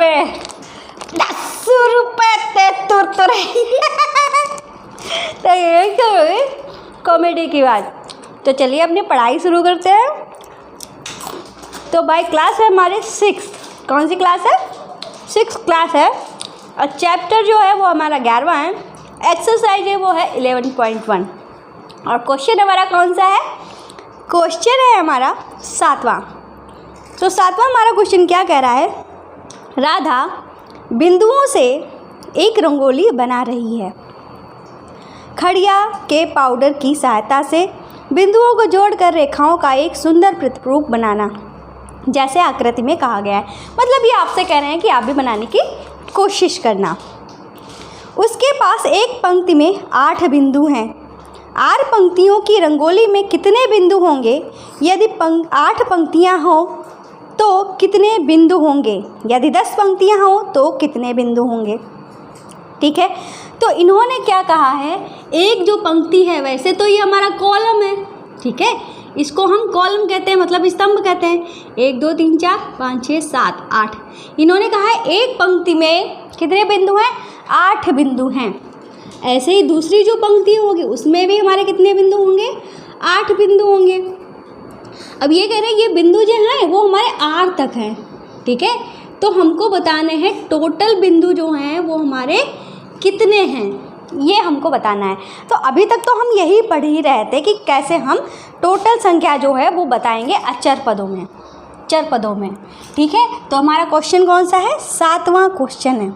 तुरतुरे, 10 रुपये ते तुरतुरे। तो यही तो कॉमेडी की बात। तो चलिए अपनी पढ़ाई शुरू करते हैं। तो भाई क्लास है हमारे 6। कौन सी क्लास है? 6 क्लास है। और चैप्टर जो है वो हमारा 11वां है। एक्सरसाइज है वो है 11.1। और क्वेश्चन हमारा कौन सा है? क्वेश्चन है हमारा 7वां। तो 7वां हमारा क्वेश्चन क्या कह रहा है? राधा बिंदुओं से एक रंगोली बना रही है। खड़िया के पाउडर की सहायता से बिंदुओं को जोड़कर रेखाओं का एक सुंदर प्रतिरूप बनाना, जैसे आकृति में कहा गया है। मतलब ये आपसे कह रहे हैं कि आप भी बनाने की कोशिश करना। उसके पास एक पंक्ति में 8 बिंदु हैं। 8 पंक्तियों की रंगोली में कितने बिंदु होंगे? यदि 8 पंक्तियां हों तो कितने बिंदु होंगे? यदि 10 पंक्तियां हों तो कितने बिंदु होंगे? ठीक है, तो इन्होंने क्या कहा है? एक जो पंक्ति है, वैसे तो ये हमारा कॉलम है, ठीक है, इसको हम कॉलम कहते हैं, मतलब स्तंभ कहते हैं। 1 2 3 4 5 6 7 8। इन्होंने कहा है एक पंक्ति में कितने बिंदु हैं? 8 बिंदु हैं। ऐसे ही दूसरी जो पंक्ति होगी उसमें भी हमारे कितने बिंदु होंगे? 8 बिंदु होंगे। अब ये कह रहे हैं ये बिंदु जो हैं वो हमारे R तक हैं, ठीक है। तो हमको बताने हैं टोटल बिंदु जो हैं वो हमारे कितने हैं, ये हमको बताना है। तो अभी तक तो हम यही पढ़ ही रहे थे कि कैसे हम टोटल संख्या जो है वो बताएंगे अचर पदों में, चर पदों में, ठीक है। तो हमारा क्वेश्चन कौन सा है? 7वां क्वेश्चन है।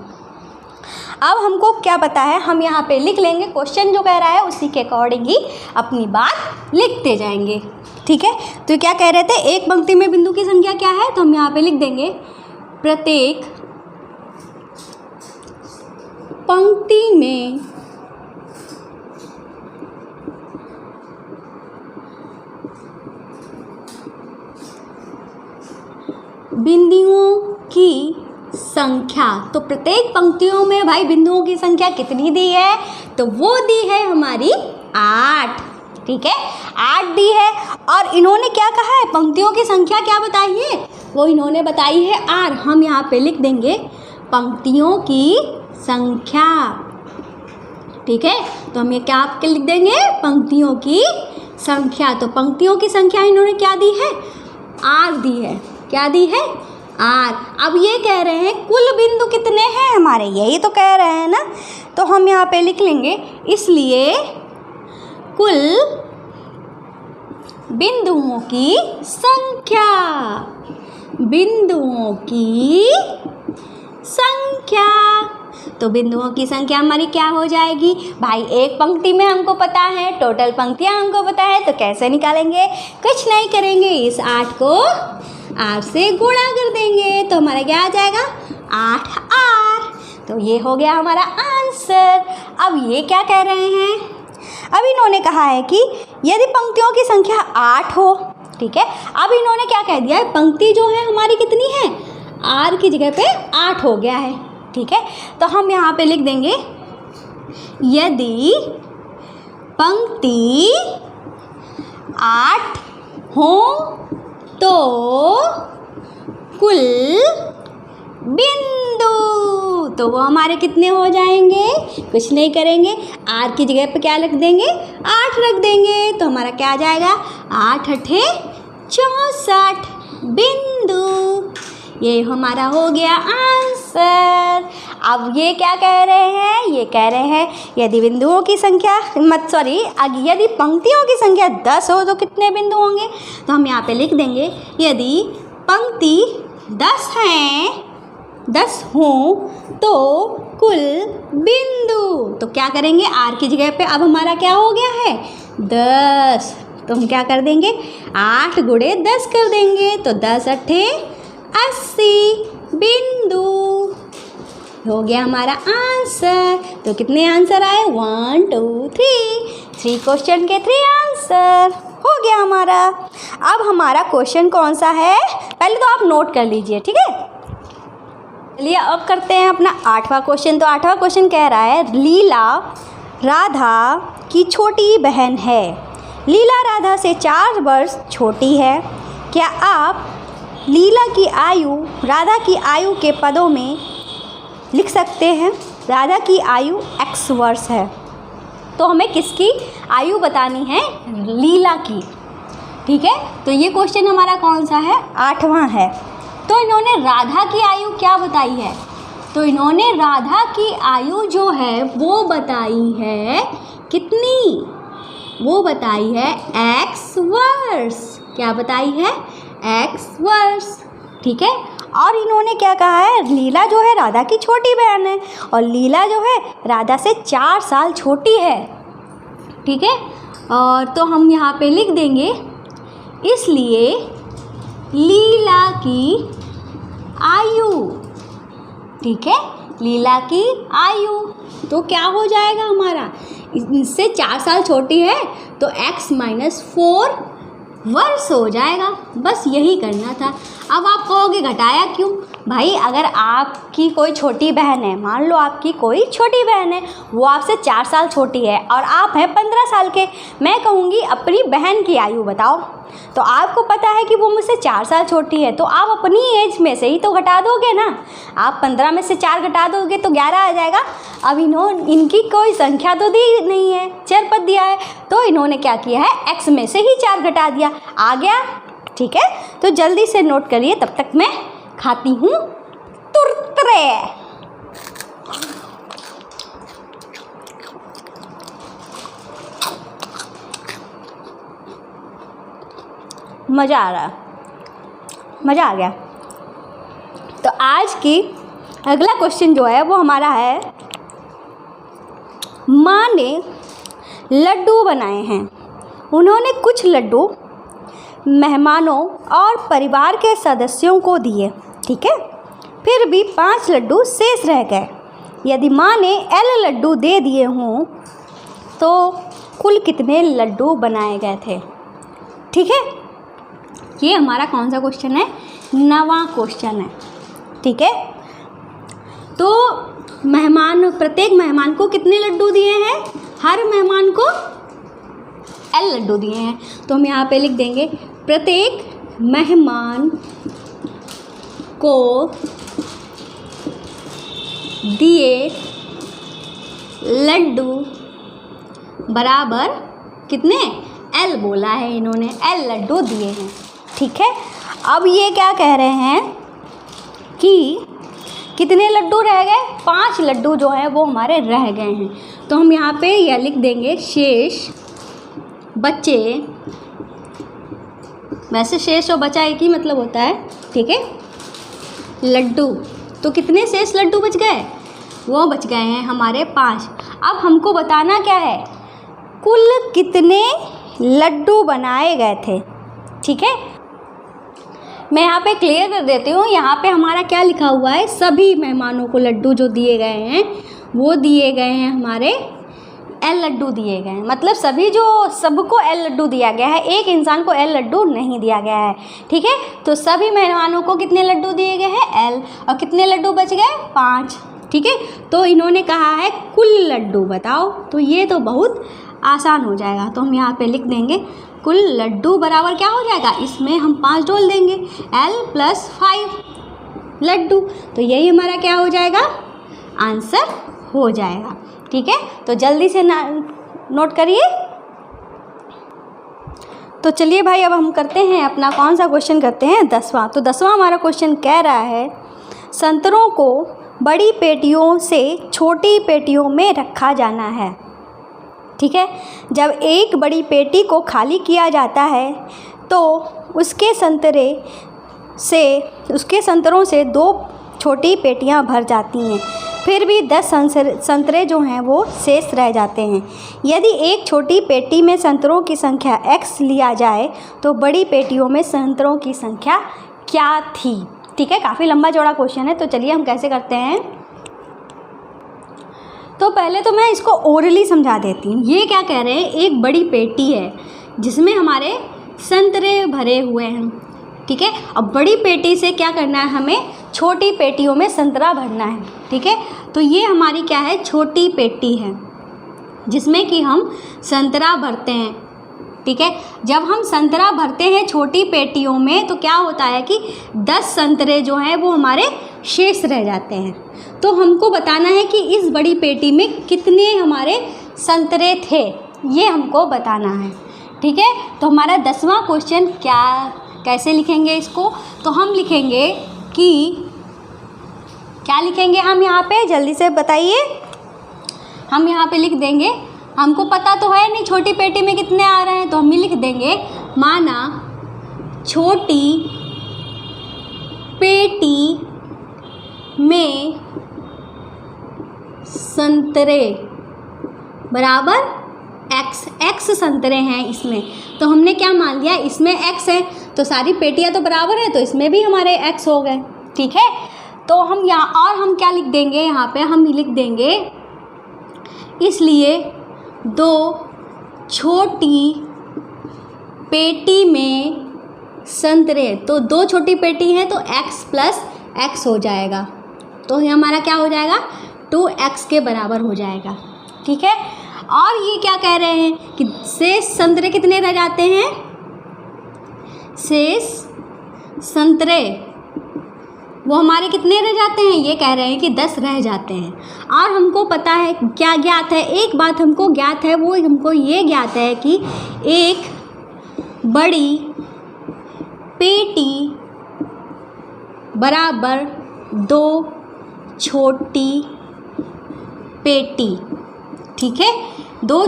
अब हमको क्या पता है, हम यहाँ पे लिख लेंगे क्वेश्चन जो कह रहा है उसी के अकॉर्डिंग ही अपनी बात लिखते जाएंगे, ठीक है। तो क्या कह रहे थे? एक पंक्ति में बिंदु की संख्या क्या है? तो हम यहाँ पे लिख देंगे प्रत्येक पंक्ति में बिंदुओं की संख्या। तो प्रत्येक पंक्तियों में भाई बिंदुओं की संख्या कितनी दी है? तो वो दी है हमारी 8, ठीक है, 8 दी है। और इन्होंने क्या कहा है? पंक्तियों की संख्या क्या बताई है? वो इन्होंने बताई है 8। हम यहाँ पे लिख देंगे पंक्तियों की संख्या, ठीक है। तो हम ये क्या आपके लिख देंगे? पंक्तियों की संख्या। तो पंक्तियों की संख्या इन्होंने क्या दी है? 8 दी है। क्या दी है? 8। अब ये कह रहे हैं कुल बिंदु कितने हैं हमारे, यही तो कह रहे हैं ना। तो हम यहाँ पे लिख लेंगे, इसलिए कुल बिंदुओं की संख्या, बिंदुओं की संख्या। तो बिंदुओं की संख्या हमारी क्या हो जाएगी भाई? एक पंक्ति में हमको पता है, टोटल पंक्तियां हमको पता है, तो कैसे निकालेंगे? कुछ नहीं करेंगे, इस 8 को 8 से गुणा कर देंगे, तो हमारा क्या आ जाएगा? 8R। तो ये हो गया हमारा आंसर। अब ये क्या कह रहे हैं? अब इन्होंने कहा है कि यदि पंक्तियों की संख्या 8 हो, ठीक है। अब इन्होंने क्या कह दिया है? पंक्ति जो है हमारी कितनी है? R की जगह पे 8 हो गया है, ठीक है। तो हम यहाँ पे लिख देंगे यदि पंक्ति 8 हो तो कुल बिंदु, तो वो हमारे कितने हो जाएंगे? कुछ नहीं करेंगे, R की जगह पे क्या रख देंगे? 8 रख देंगे। तो हमारा क्या आ जाएगा? 8 8 64 बिंदु। ये हमारा हो गया आंसर। अब ये क्या कह रहे हैं? ये कह रहे हैं यदि बिंदुओं की संख्या यदि पंक्तियों की संख्या 10 हो तो कितने बिंदु होंगे? तो हम यहाँ पे लिख देंगे यदि पंक्ति 10 हैं, 10 हों तो कुल बिंदु। तो क्या करेंगे? R की जगह पे अब हमारा क्या हो गया है? 10। तो हम क्या कर देंगे? 8 गुणे 10 कर देंगे, तो 10 8 80 बिंदु हो गया हमारा आंसर। तो कितने आंसर आए? 1 2 3 क्वेश्चन के 3 आंसर हो गया हमारा। अब हमारा क्वेश्चन कौन सा है? पहले तो आप नोट कर लीजिए, ठीक है। चलिए अब करते हैं अपना 8वां क्वेश्चन। तो 8वां क्वेश्चन कह रहा है लीला राधा की छोटी बहन है। लीला राधा से 4 वर्ष छोटी है। क्या आप लीला की आयु राधा की आयु के पदों में लिख सकते हैं। राधा की आयु x वर्ष है, तो हमें किसकी आयु बतानी है? लीला की। ठीक है, तो ये क्वेश्चन हमारा कौन सा है? 8वां है। तो इन्होंने राधा की आयु क्या बताई है? तो इन्होंने राधा की आयु जो है वो बताई है कितनी? वो बताई है x वर्ष। क्या बताई है? x वर्ष। ठीक है, और इन्होंने क्या कहा है? लीला जो है राधा की छोटी बहन है और लीला जो है राधा से 4 साल छोटी है। ठीक है, और तो हम यहाँ पे लिख देंगे इसलिए लीला की आयु। ठीक है, लीला की आयु तो क्या हो जाएगा हमारा? इससे 4 साल छोटी है तो x - 4 वर्ष हो जाएगा। बस यही करना था। अब आप कहोगे घटाया क्यों? भाई अगर आपकी कोई छोटी बहन है, मान लो आपकी कोई छोटी बहन है, वो आपसे 4 साल छोटी है और आप हैं 15 साल के, मैं कहूँगी अपनी बहन की आयु बताओ, तो आपको पता है कि वो मुझसे 4 साल छोटी है, तो आप अपनी एज में से ही तो घटा दोगे ना। आप 15 में से 4 घटा दोगे तो 11 आ जाएगा। अब इनकी कोई संख्या तो दी नहीं है, चर पद दिया है, तो इन्होंने क्या किया है? x में से ही 4 घटा दिया, आ गया। ठीक है, तो जल्दी से नोट करिए, तब तक मैं खाती हूँ तुरतरे। मज़ा आ रहा, मज़ा आ गया। तो आज की अगला क्वेश्चन जो है वो हमारा है, माँ ने लड्डू बनाए हैं। उन्होंने कुछ लड्डू मेहमानों और परिवार के सदस्यों को दिए। ठीक है, फिर भी 5 लड्डू शेष रह गए। यदि माँ ने L लड्डू दे दिए हों तो कुल कितने लड्डू बनाए गए थे? ठीक है, ये हमारा कौन सा क्वेश्चन है? 9वां क्वेश्चन है। ठीक है, तो प्रत्येक मेहमान को कितने लड्डू दिए हैं? हर मेहमान को L लड्डू दिए हैं, तो हम यहाँ पे लिख देंगे प्रत्येक मेहमान को दिए लड्डू बराबर कितने? L बोला है इन्होंने, L लड्डू दिए हैं। ठीक है, अब ये क्या कह रहे हैं कि कितने लड्डू रह गए? 5 लड्डू जो है वो हमारे रह गए हैं, तो हम यहाँ पे यह लिख देंगे शेष बचे। वैसे शेष और बचा एक ही मतलब होता है। ठीक है, लड्डू, तो कितने शेष लड्डू बच गए? वो बच गए हैं हमारे 5। अब हमको बताना क्या है? कुल कितने लड्डू बनाए गए थे। ठीक है, मैं यहाँ पे क्लियर कर देती हूँ। यहाँ पे हमारा क्या लिखा हुआ है? सभी मेहमानों को लड्डू जो दिए गए हैं वो दिए गए हैं हमारे L लड्डू दिए गए हैं, मतलब सबको L लड्डू दिया गया है, एक इंसान को L लड्डू नहीं दिया गया है। ठीक है, तो सभी मेहमानों को कितने लड्डू दिए गए हैं? L, और कितने लड्डू बच गए? 5। ठीक है, तो इन्होंने कहा है कुल लड्डू बताओ, तो ये तो बहुत आसान हो जाएगा। तो हम यहाँ पे लिख देंगे कुल लड्डू बराबर क्या हो जाएगा? इसमें हम 5 जोड़ देंगे, L + 5 लड्डू, तो यही हमारा क्या हो जाएगा? आंसर हो जाएगा। ठीक है, तो जल्दी से नोट करिए। तो चलिए भाई, अब हम करते हैं अपना कौन सा क्वेश्चन करते हैं? 10वां। तो 10वां हमारा क्वेश्चन कह रहा है, संतरों को बड़ी पेटियों से छोटी पेटियों में रखा जाना है। ठीक है, जब एक बड़ी पेटी को खाली किया जाता है तो उसके संतरों से 2 छोटी पेटियां भर जाती हैं, फिर भी 10 संतरे जो हैं वो शेष रह जाते हैं। यदि एक छोटी पेटी में संतरों की संख्या x लिया जाए तो बड़ी पेटियों में संतरों की संख्या क्या थी? ठीक है, काफ़ी लंबा चौड़ा क्वेश्चन है, तो चलिए हम कैसे करते हैं। तो पहले तो मैं इसको ओरली समझा देती हूँ। ये क्या कह रहे हैं? एक बड़ी पेटी है जिसमें हमारे संतरे भरे हुए हैं। ठीक है, अब बड़ी पेटी से क्या करना है? हमें छोटी पेटियों में संतरा भरना है। ठीक है, तो ये हमारी क्या है? छोटी पेटी है जिसमें कि हम संतरा भरते हैं। ठीक है। जब हम संतरा भरते हैं छोटी पेटियों में तो क्या होता है कि 10 संतरे जो हैं वो हमारे शेष रह जाते हैं। तो हमको बताना है कि इस बड़ी पेटी में कितने हमारे संतरे थे, ये हमको बताना है, ठीक है। तो हमारा 10वां क्वेश्चन कैसे लिखेंगे इसको, तो हम लिखेंगे कि क्या लिखेंगे हम यहाँ पे, जल्दी से बताइए। हम यहाँ पे लिख देंगे, हमको पता तो है नहीं छोटी पेटी में कितने आ रहे हैं, तो हम ही लिख देंगे माना छोटी पेटी में संतरे बराबर x संतरे हैं इसमें। तो हमने क्या मान लिया, इसमें x है तो सारी पेटियां तो बराबर है, तो इसमें भी हमारे x हो गए, ठीक है। तो हम यहाँ और हम क्या लिख देंगे, यहाँ पे हम लिख देंगे इसलिए 2 छोटी पेटी में संतरे, तो 2 छोटी पेटी हैं तो x प्लस x हो जाएगा, तो ये हमारा क्या हो जाएगा 2x के बराबर हो जाएगा, ठीक है। और ये क्या कह रहे हैं कि शेष संतरे कितने रह जाते हैं, शेष संतरे वो हमारे कितने रह जाते हैं, ये कह रहे हैं कि 10 रह जाते हैं। और हमको पता है क्या ज्ञात है, एक बात हमको ज्ञात है, वो हमको ये ज्ञात है कि एक बड़ी पेटी बराबर 2 छोटी पेटी, ठीक है, 2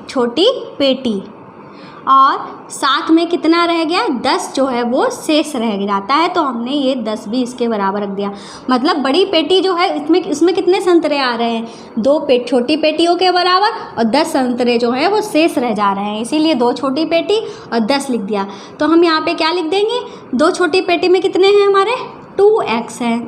छोटी पेटी, और साथ में कितना रह गया 10 जो है वो शेष रह जाता है, तो हमने ये 10 भी इसके बराबर रख दिया। मतलब बड़ी पेटी जो है इसमें कितने संतरे आ रहे हैं, 2 छोटी पेटियों के बराबर, और 10 संतरे जो हैं वो शेष रह जा रहे हैं, इसीलिए 2 छोटी पेटी और 10 लिख दिया। तो हम यहाँ पे क्या लिख देंगे, 2 छोटी पेटी में कितने हैं हमारे 2x हैं,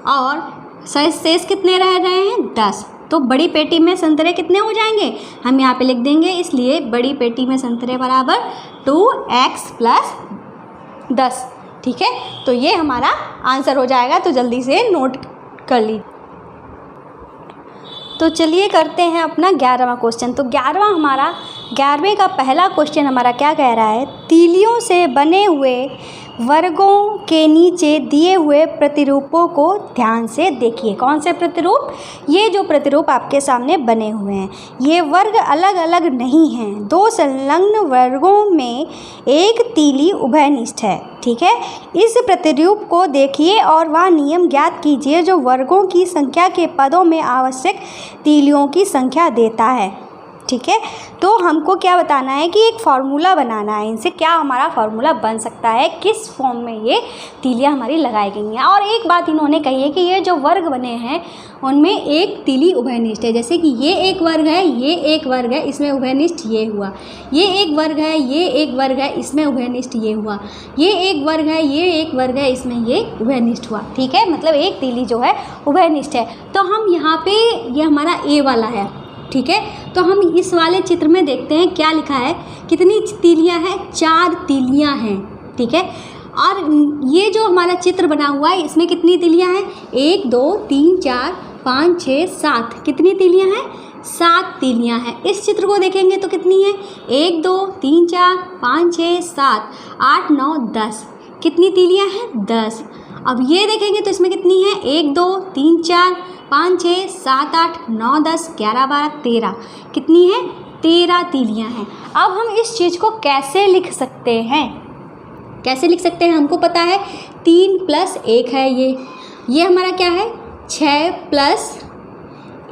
और शेष कितने रह रहे हैं 10, तो बड़ी पेटी में संतरे कितने हो जाएंगे, हम यहाँ पे लिख देंगे इसलिए बड़ी पेटी में संतरे बराबर 2x प्लस 10, ठीक है। तो ये हमारा आंसर हो जाएगा, तो जल्दी से नोट कर ली। तो चलिए करते हैं अपना 11वां क्वेश्चन। तो 11वें का पहला क्वेश्चन हमारा क्या कह रहा है, तीलियों से बने हुए वर्गों के नीचे दिए हुए प्रतिरूपों को ध्यान से देखिए। कौन से प्रतिरूप, ये जो प्रतिरूप आपके सामने बने हुए हैं, ये वर्ग अलग अलग नहीं हैं, 2 संलग्न वर्गों में एक तीली उभयनिष्ठ है, ठीक है। इस प्रतिरूप को देखिए और वह नियम ज्ञात कीजिए जो वर्गों की संख्या के पदों में आवश्यक तीलियों की संख्या देता है, ठीक है। तो हमको क्या बताना है कि एक फार्मूला बनाना है, इनसे क्या हमारा फार्मूला बन सकता है, किस फॉर्म में ये तीलियां हमारी लगाई गई हैं। और एक बात इन्होंने कही है कि ये जो वर्ग बने हैं उनमें एक तीली उभयनिष्ठ है, जैसे कि ये एक वर्ग है, ये एक वर्ग है, इसमें उभयनिष्ठ ये हुआ, ये एक वर्ग है, ये एक वर्ग है, इसमें उभयनिष्ठ ये हुआ, ये एक वर्ग है, ये एक वर्ग है, इसमें ये उभयनिष्ठ हुआ, ठीक है। मतलब एक तीली जो है उभयनिष्ठ है। तो हम यहाँ पे ये हमारा ए वाला है, ठीक है। तो हम इस वाले चित्र में देखते हैं क्या लिखा है, कितनी तीलियां हैं, 4 तीलियां हैं, ठीक है। और ये जो हमारा चित्र बना हुआ है इसमें कितनी तीलियां हैं, 1 2 3 4 5 6 7, कितनी तीलियां हैं, 7 तीलियां हैं। इस चित्र को देखेंगे तो कितनी है, 1 2 3 4 5 6 7 8 9 10, कितनी तीलियां हैं 10। अब ये देखेंगे तो इसमें कितनी है, 1 2 3 4 5 6 7 8 9 10 11 12 13, कितनी है 13 तीलियां हैं। अब हम इस चीज़ को कैसे लिख सकते हैं, कैसे लिख सकते हैं, हमको पता है 3 + 1 है, ये हमारा क्या है 6 +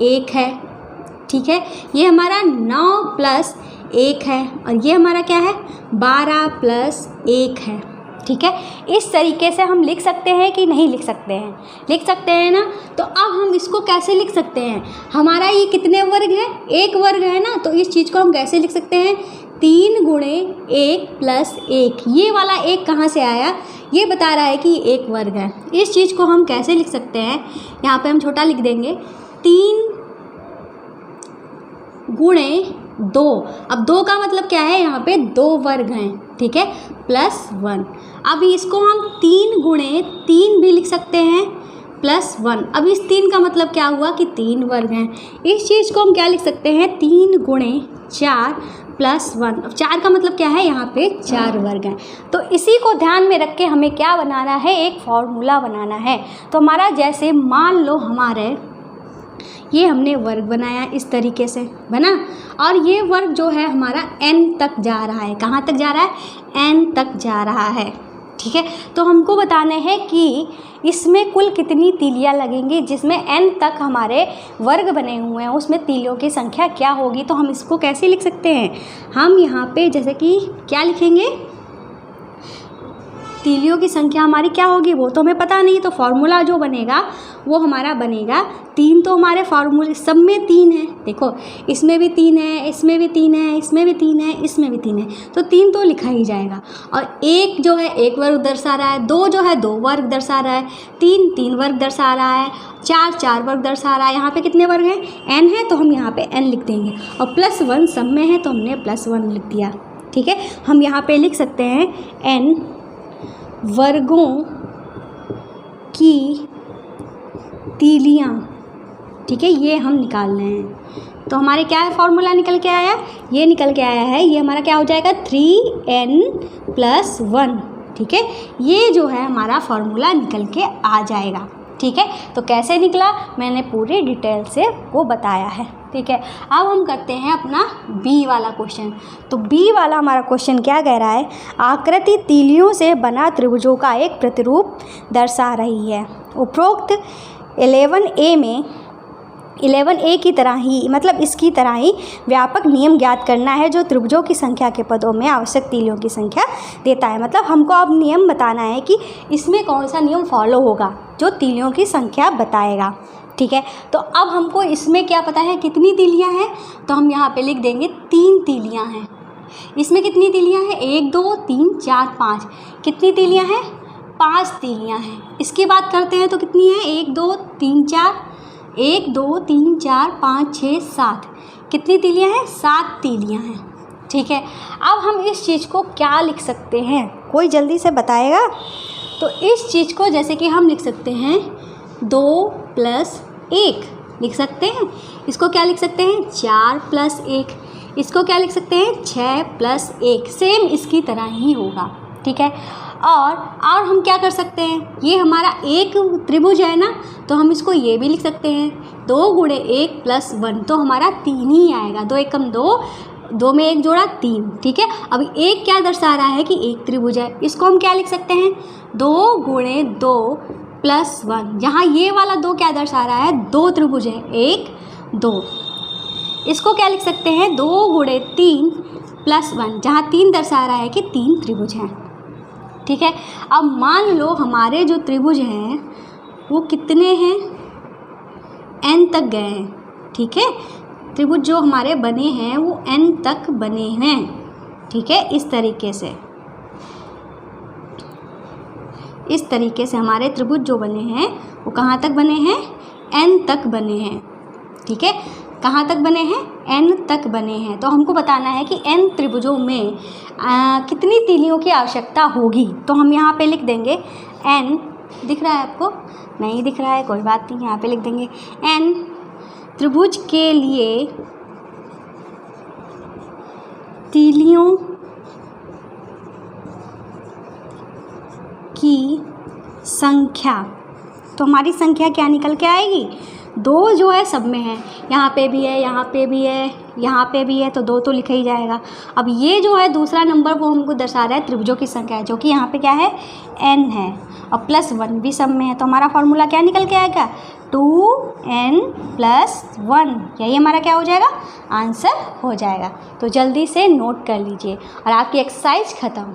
1 है, ठीक है। ये हमारा 9 + 1 है, और ये हमारा क्या है 12 + 1 है, ठीक है। इस तरीके से हम लिख सकते हैं कि नहीं लिख सकते हैं, लिख सकते हैं ना। तो अब हम इसको कैसे लिख सकते हैं, हमारा ये कितने वर्ग है, एक वर्ग है ना, तो इस चीज़ को हम कैसे लिख सकते हैं, 3 × 1 + 1, ये वाला 1 कहाँ से आया, ये बता रहा है कि एक वर्ग है। इस चीज़ को हम कैसे लिख सकते हैं, यहाँ पे हम छोटा लिख देंगे 3 × 2, अब 2 का मतलब क्या है, यहाँ पे 2 वर्ग हैं, ठीक है, +1। अब इसको हम 3 × 3 भी लिख सकते हैं +1। अब इस 3 का मतलब क्या हुआ कि 3 वर्ग हैं। इस चीज़ को हम क्या लिख सकते हैं, 3 × 4 +1। अब 4 का मतलब क्या है, यहाँ पे 4 वर्ग हैं। तो इसी को ध्यान में रख के हमें क्या बनाना है, एक फॉर्मूला बनाना है। तो हमारा जैसे मान लो हमारे ये हमने वर्ग बनाया इस तरीके से बना, और ये वर्ग जो है हमारा n तक जा रहा है। कहाँ तक जा रहा है, n तक जा रहा है। ठीक है, तो हमको बताना है कि इसमें कुल कितनी तीलियाँ लगेंगी, जिसमें n तक हमारे वर्ग बने हुए हैं उसमें तीलियों की संख्या क्या होगी। तो हम इसको कैसे लिख सकते हैं, हम यहाँ पे जैसे कि क्या लिखेंगे, तीलियों की संख्या हमारी क्या होगी वो तो हमें पता नहीं, तो फॉर्मूला जो बनेगा वो हमारा बनेगा 3। तो हमारे फार्मूले सब में 3 है, देखो इसमें भी 3 है, इसमें भी 3 है, इसमें भी 3 है, इसमें भी 3 है, तो 3 तो लिखा ही जाएगा। और 1 जो है 1 वर्ग दर्शा रहा है, 2 जो है 2 वर्ग दर्शा रहा है, 3 3 वर्ग दर्शा रहा है, 4 4 वर्ग दर्शा रहा है। यहाँ पे कितने वर्ग हैं, n है, तो हम यहाँ पे n लिख देंगे, और +1 सब में है तो हमने +1 लिख दिया। ठीक है, हम यहाँ पे लिख सकते हैं n वर्गों की तीलियाँ। ठीक है, ये हम निकाल रहे हैं। तो हमारे क्या है, फॉर्मूला निकल के आया, ये निकल के आया है, ये हमारा क्या हो जाएगा 3n+1। ठीक है, ये जो है हमारा फॉर्मूला निकल के आ जाएगा। ठीक है, तो कैसे निकला मैंने पूरी डिटेल से वो बताया है। ठीक है, अब हम करते हैं अपना बी वाला क्वेश्चन। तो बी वाला हमारा क्वेश्चन क्या कह रहा है, आकृति तीलियों से बना त्रिभुजों का एक प्रतिरूप दर्शा रही है। उपरोक्त 11A में 11A की तरह ही, मतलब इसकी तरह ही व्यापक नियम ज्ञात करना है जो त्रिभुजों की संख्या के पदों में आवश्यक तीलियों की संख्या देता है। मतलब हमको अब नियम बताना है कि इसमें कौन सा नियम फॉलो होगा जो तीलियों की संख्या बताएगा। ठीक है, तो अब हमको इसमें क्या पता है कितनी तीलियां हैं, तो हम यहाँ पे लिख देंगे 3 तीलियां हैं। इसमें कितनी तीलियां हैं, 1 2 3 4 5। कितनी तीलियां हैं, 5 तीलियां हैं। इसकी बात करते हैं तो कितनी है, 1 2 3 4, 1 2 3 4 5 6 7। कितनी तीलियां हैं, 7 तीलियां हैं। ठीक है, अब हम इस चीज़ को क्या लिख सकते हैं, कोई जल्दी से बताएगा। तो इस चीज़ को जैसे कि हम लिख सकते हैं 2 + 1 लिख सकते हैं। इसको क्या लिख सकते हैं, 4 + 1। इसको क्या लिख सकते हैं, 6 + 1। सेम इसकी तरह ही होगा। ठीक है, और हम क्या कर सकते हैं, ये हमारा एक त्रिभुज है ना, तो हम इसको ये भी लिख सकते हैं 2 × 1 + 1, तो हमारा 3 ही आएगा। 2 × 1 2, 2 में 1 जोड़ा 3। ठीक है, अब एक क्या दर्शा रहा है कि एक त्रिभुज है, इसको हम क्या लिख सकते हैं 2 × 2 + 1। जहाँ ये वाला 2 क्या दर्शा रहा है, 2 त्रिभुज है, 1 2। इसको क्या लिख सकते हैं 2 × 3 + 1, जहाँ 3 दर्शा रहा है कि 3 त्रिभुज हैं। ठीक है, अब मान लो हमारे जो त्रिभुज हैं वो कितने हैं, n तक गए हैं। ठीक है, त्रिभुज जो हमारे बने हैं वो n तक बने हैं। ठीक है, इस तरीके से हमारे त्रिभुज जो बने हैं वो कहाँ तक बने हैं, n तक बने हैं। ठीक है, कहाँ तक बने हैं, n तक बने हैं। तो हमको बताना है कि n त्रिभुजों में कितनी तीलियों की आवश्यकता होगी। तो हम यहाँ पे लिख देंगे n, दिख रहा है आपको, नहीं दिख रहा है कोई बात नहीं, यहाँ पे लिख देंगे n त्रिभुज के लिए तीलियों की संख्या। तो हमारी संख्या क्या निकल के आएगी, 2 जो है सब में है, यहाँ पे भी है, यहाँ पे भी है, यहाँ पे भी है, तो 2 तो लिखा ही जाएगा। अब ये जो है दूसरा नंबर वो हमको दर्शा रहा है त्रिभुजों की संख्या, जो कि यहाँ पे क्या है n है, और +1 भी सब में है। तो हमारा फॉर्मूला क्या निकल के आएगा 2n + 1। यही हमारा क्या हो जाएगा, आंसर हो जाएगा। तो जल्दी से नोट कर लीजिए और आपकी एक्सरसाइज ख़त्म।